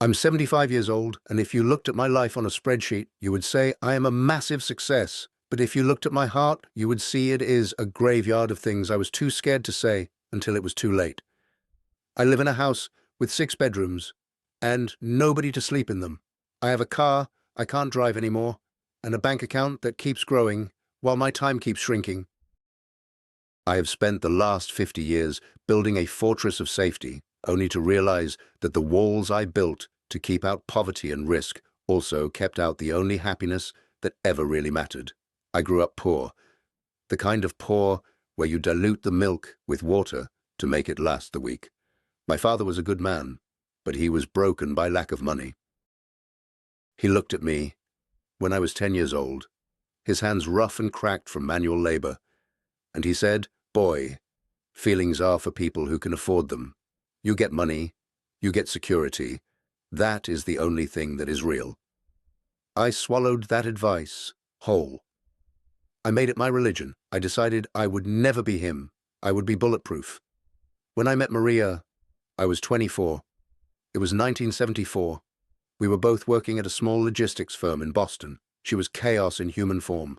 I'm 75 years old, and if you looked at my life on a spreadsheet, you would say I am a massive success. But if you looked at my heart, you would see it is a graveyard of things I was too scared to say until it was too late. I live in a house with 6 bedrooms, and nobody to sleep in them. I have a car I can't drive anymore, and a bank account that keeps growing while my time keeps shrinking. I have spent the last 50 years building a fortress of safety, only to realize that the walls I built to keep out poverty and risk also kept out the only happiness that ever really mattered. I grew up poor, the kind of poor where you dilute the milk with water to make it last the week. My father was a good man, but he was broken by lack of money. He looked at me when I was 10 years old, his hands rough and cracked from manual labor, and he said, "Boy, feelings are for people who can afford them. You get money, you get security. That is the only thing that is real." I swallowed that advice whole. I made it my religion. I decided I would never be him. I would be bulletproof. When I met Maria, I was 24. It was 1974. We were both working at a small logistics firm in Boston. She was chaos in human form.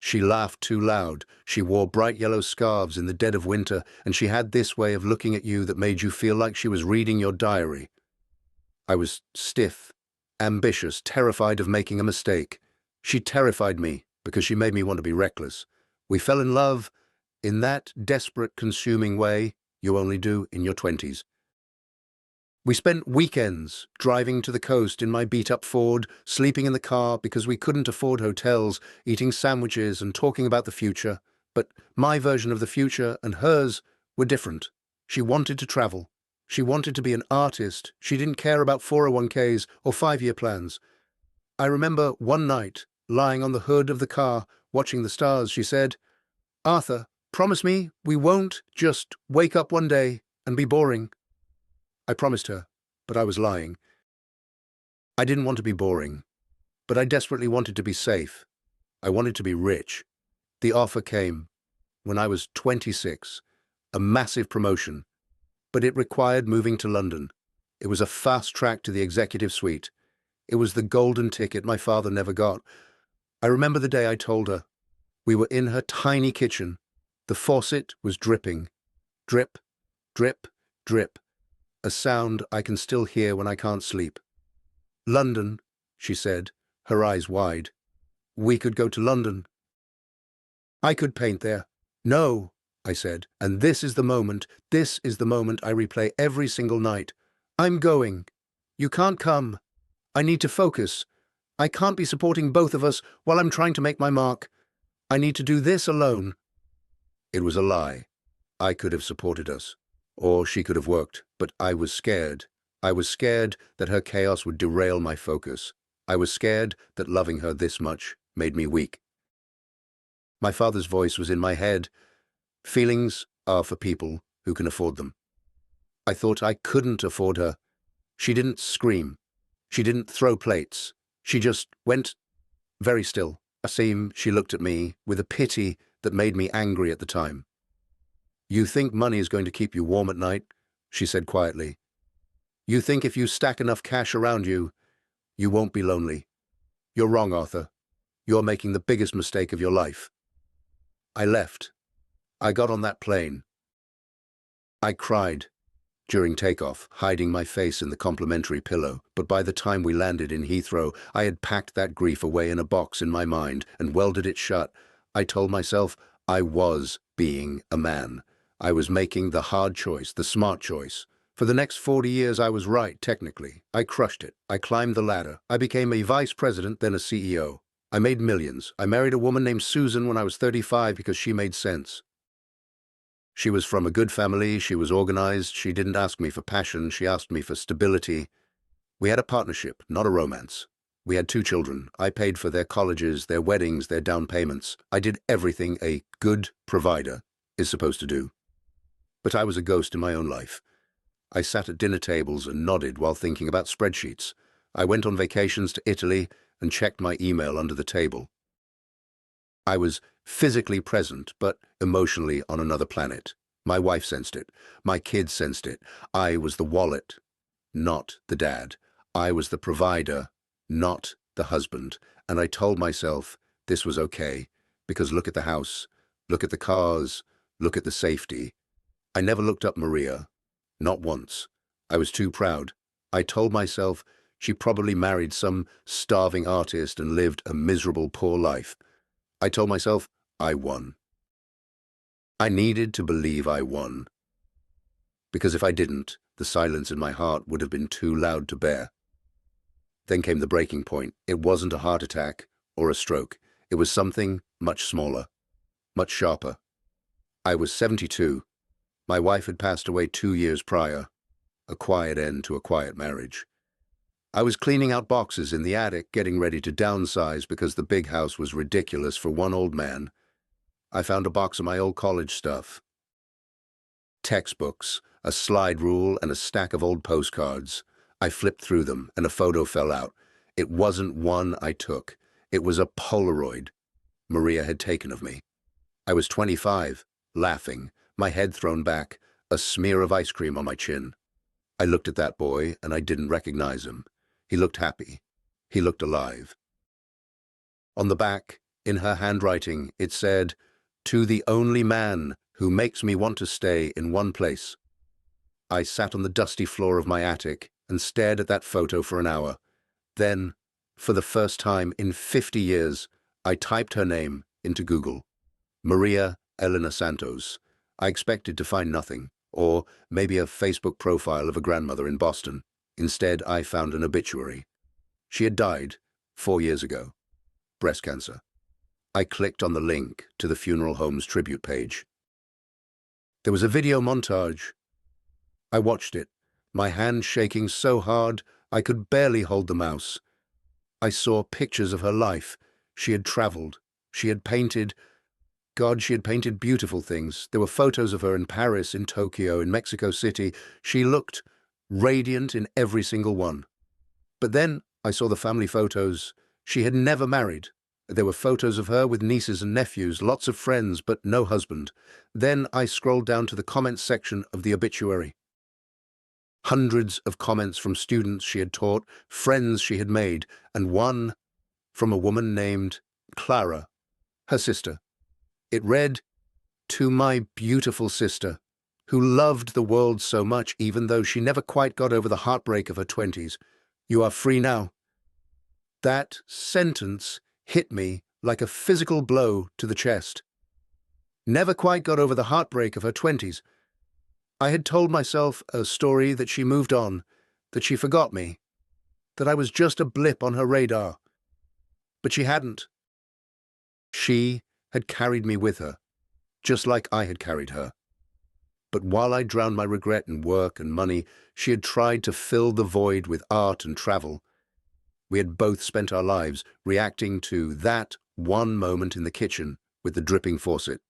She laughed too loud, she wore bright yellow scarves in the dead of winter, and she had this way of looking at you that made you feel like she was reading your diary. I was stiff, ambitious, terrified of making a mistake. She terrified me because she made me want to be reckless. We fell in love in that desperate, consuming way you only do in your 20s. We spent weekends driving to the coast in my beat-up Ford, sleeping in the car because we couldn't afford hotels, eating sandwiches and talking about the future. But my version of the future and hers were different. She wanted to travel. She wanted to be an artist. She didn't care about 401ks or 5-year plans. I remember one night, lying on the hood of the car, watching the stars, she said, "Arthur, promise me we won't just wake up one day and be boring." I promised her, but I was lying. I didn't want to be boring, but I desperately wanted to be safe. I wanted to be rich. The offer came when I was 26, a massive promotion, but it required moving to London. It was a fast track to the executive suite. It was the golden ticket my father never got. I remember the day I told her. We were in her tiny kitchen. The faucet was dripping. Drip, drip, drip. A sound I can still hear when I can't sleep. "London," she said, her eyes wide. "We could go to London. I could paint there." "No," I said, and this is the moment I replay every single night. "I'm going. You can't come. I need to focus. I can't be supporting both of us while I'm trying to make my mark. I need to do this alone." It was a lie. I could have supported us. Or she could have worked, but I was scared. I was scared that her chaos would derail my focus. I was scared that loving her this much made me weak. My father's voice was in my head. Feelings are for people who can afford them. I thought I couldn't afford her. She didn't scream. She didn't throw plates. She just went very still. She looked at me with a pity that made me angry at the time. "You think money is going to keep you warm at night?" she said quietly. "You think if you stack enough cash around you, you won't be lonely. You're wrong, Arthur. You're making the biggest mistake of your life." I left. I got on that plane. I cried during takeoff, hiding my face in the complimentary pillow, but by the time we landed in Heathrow, I had packed that grief away in a box in my mind and welded it shut. I told myself I was being a man. I was making the hard choice, the smart choice. For the next 40 years, I was right, technically. I crushed it. I climbed the ladder. I became a vice president, then a CEO. I made millions. I married a woman named Susan when I was 35 because she made sense. She was from a good family. She was organized. She didn't ask me for passion. She asked me for stability. We had a partnership, not a romance. We had 2 children. I paid for their colleges, their weddings, their down payments. I did everything a good provider is supposed to do. But I was a ghost in my own life. I sat at dinner tables and nodded while thinking about spreadsheets. I went on vacations to Italy and checked my email under the table. I was physically present, but emotionally on another planet. My wife sensed it. My kids sensed it. I was the wallet. not the dad. I was the provider, not the husband. And I told myself this was okay, because look at the house, look at the cars, look at the safety. I never looked up Maria, not once. I was too proud. I told myself she probably married some starving artist and lived a miserable, poor life. I told myself I won. I needed to believe I won, because if I didn't, the silence in my heart would have been too loud to bear. Then came the breaking point. It wasn't a heart attack or a stroke. It was something much smaller, much sharper. I was 72. My wife had passed away 2 years prior, a quiet end to a quiet marriage. I was cleaning out boxes in the attic, getting ready to downsize because the big house was ridiculous for one old man. I found a box of my old college stuff. Textbooks, a slide rule, and a stack of old postcards. I flipped through them, and a photo fell out. It wasn't one I took. It was a Polaroid Maria had taken of me. I was 25, laughing, my head thrown back, a smear of ice cream on my chin. I looked at that boy, and I didn't recognize him. He looked happy. He looked alive. On the back, in her handwriting, it said, "To the only man who makes me want to stay in one place." I sat on the dusty floor of my attic and stared at that photo for an hour. Then, for the first time in 50 years, I typed her name into Google. Maria Elena Santos. I expected to find nothing, or maybe a Facebook profile of a grandmother in Boston. Instead, I found an obituary. She had died 4 years ago. Breast cancer. I clicked on the link to the funeral home's tribute page. There was a video montage. I watched it, my hand shaking so hard I could barely hold the mouse. I saw pictures of her life. She had traveled. She had painted. God, she had painted beautiful things. There were photos of her in Paris, in Tokyo, in Mexico City. She looked radiant in every single one. But then I saw the family photos. She had never married. There were photos of her with nieces and nephews, lots of friends, but no husband. Then I scrolled down to the comments section of the obituary. Hundreds of comments from students she had taught, friends she had made, and one from a woman named Clara, her sister. It read, "To my beautiful sister, who loved the world so much even though she never quite got over the heartbreak of her 20s. You are free now." That sentence hit me like a physical blow to the chest. Never quite got over the heartbreak of her 20s. I had told myself a story that she moved on, that she forgot me, that I was just a blip on her radar. But she hadn't. She had carried me with her, just like I had carried her. But while I drowned my regret in work and money, she had tried to fill the void with art and travel. We had both spent our lives reacting to that one moment in the kitchen with the dripping faucet.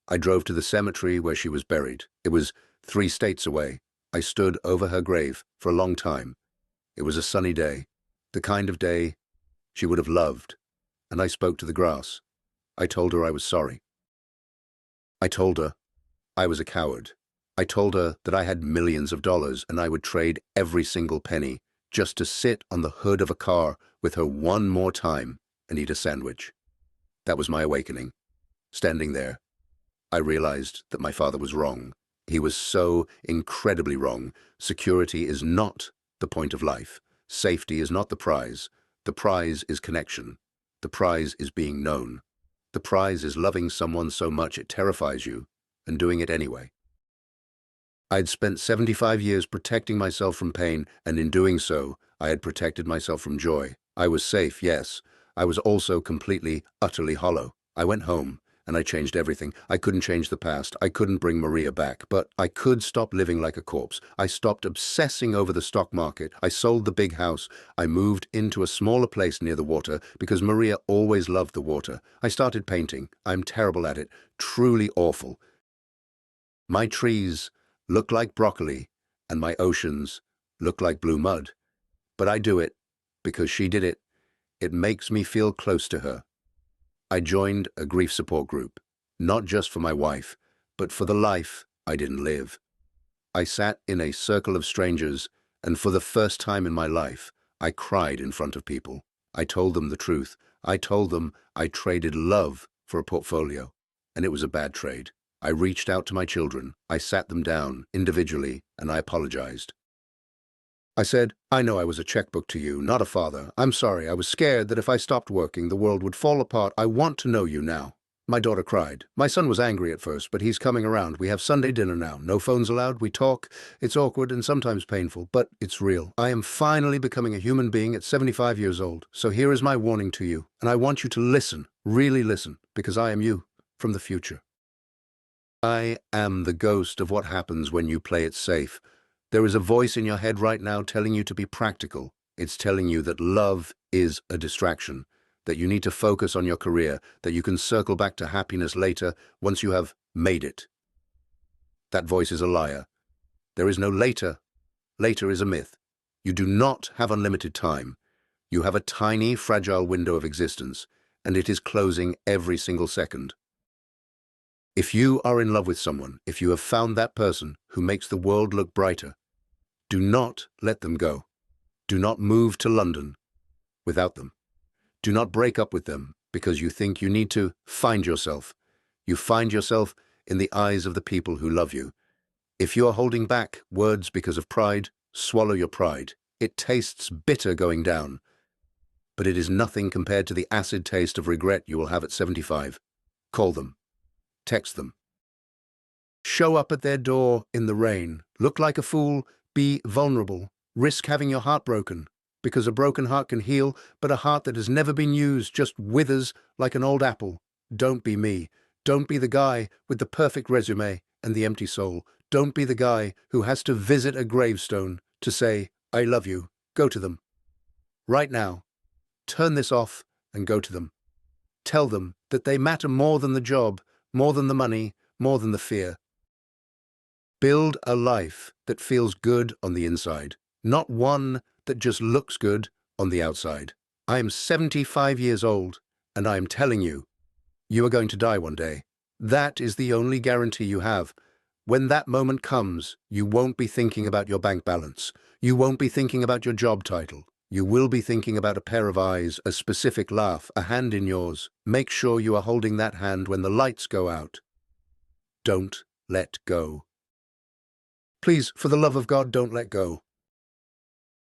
I drove to the cemetery where she was buried. It was 3 states away. I stood over her grave for a long time. It was a sunny day, the kind of day she would have loved, and I spoke to the grass. I told her I was sorry. I told her I was a coward. I told her that I had millions of dollars and I would trade every single penny just to sit on the hood of a car with her one more time and eat a sandwich. That was my awakening. Standing there, I realized that my father was wrong. He was so incredibly wrong. Security is not the point of life. Safety is not the prize. The prize is connection. The prize is being known. The prize is loving someone so much it terrifies you and doing it anyway. I'd spent 75 years protecting myself from pain, and in doing so, I had protected myself from joy. I was safe, yes. I was also completely, utterly hollow. I went home, and I changed everything. I couldn't change the past. I couldn't bring Maria back, but I could stop living like a corpse. I stopped obsessing over the stock market. I sold the big house. I moved into a smaller place near the water because Maria always loved the water. I started painting. I'm terrible at it. Truly awful. My trees look like broccoli, and my oceans look like blue mud. But I do it because she did it. It makes me feel close to her. I joined a grief support group, not just for my wife, but for the life I didn't live. I sat in a circle of strangers And for the first time in my life, I cried in front of people. I told them the truth. I told them I traded love for a portfolio, and it was a bad trade. I reached out to my children. I sat them down individually, and I apologized. I said, I know I was a checkbook to you, not a father. I'm sorry. I was scared that if I stopped working, the world would fall apart. I want to know you now. My daughter cried. My son was angry at first, but he's coming around. We have Sunday dinner now. No phones allowed. We talk. It's awkward and sometimes painful, but it's real. I am finally becoming a human being at 75 years old. So here is my warning to you. And I want you to listen, really listen, because I am you from the future. I am the ghost of what happens when you play it safe. There is a voice in your head right now telling you to be practical. It's telling you that love is a distraction, that you need to focus on your career, that you can circle back to happiness later once you have made it. That voice is a liar. There is no later. Later is a myth. You do not have unlimited time. You have a tiny, fragile window of existence, and it is closing every single second. If you are in love with someone, if you have found that person who makes the world look brighter, do not let them go. Do not move to London without them. Do not break up with them because you think you need to find yourself. You find yourself in the eyes of the people who love you. If you are holding back words because of pride, swallow your pride. It tastes bitter going down, but it is nothing compared to the acid taste of regret you will have at 75. Call them. Text them. Show up at their door in the rain. Look like a fool. Be vulnerable. Risk having your heart broken, because a broken heart can heal, but a heart that has never been used just withers like an old apple. Don't be me. Don't be the guy with the perfect resume and the empty soul. Don't be the guy who has to visit a gravestone to say, I love you. Go to them. Right now. Turn this off and go to them. Tell them that they matter more than the job, more than the money, more than the fear. Build a life that feels good on the inside, not one that just looks good on the outside. I am 75 years old, and I am telling you, you are going to die one day. That is the only guarantee you have. When that moment comes, you won't be thinking about your bank balance. You won't be thinking about your job title. You will be thinking about a pair of eyes, a specific laugh, a hand in yours. Make sure you are holding that hand when the lights go out. Don't let go. Please, for the love of God, don't let go.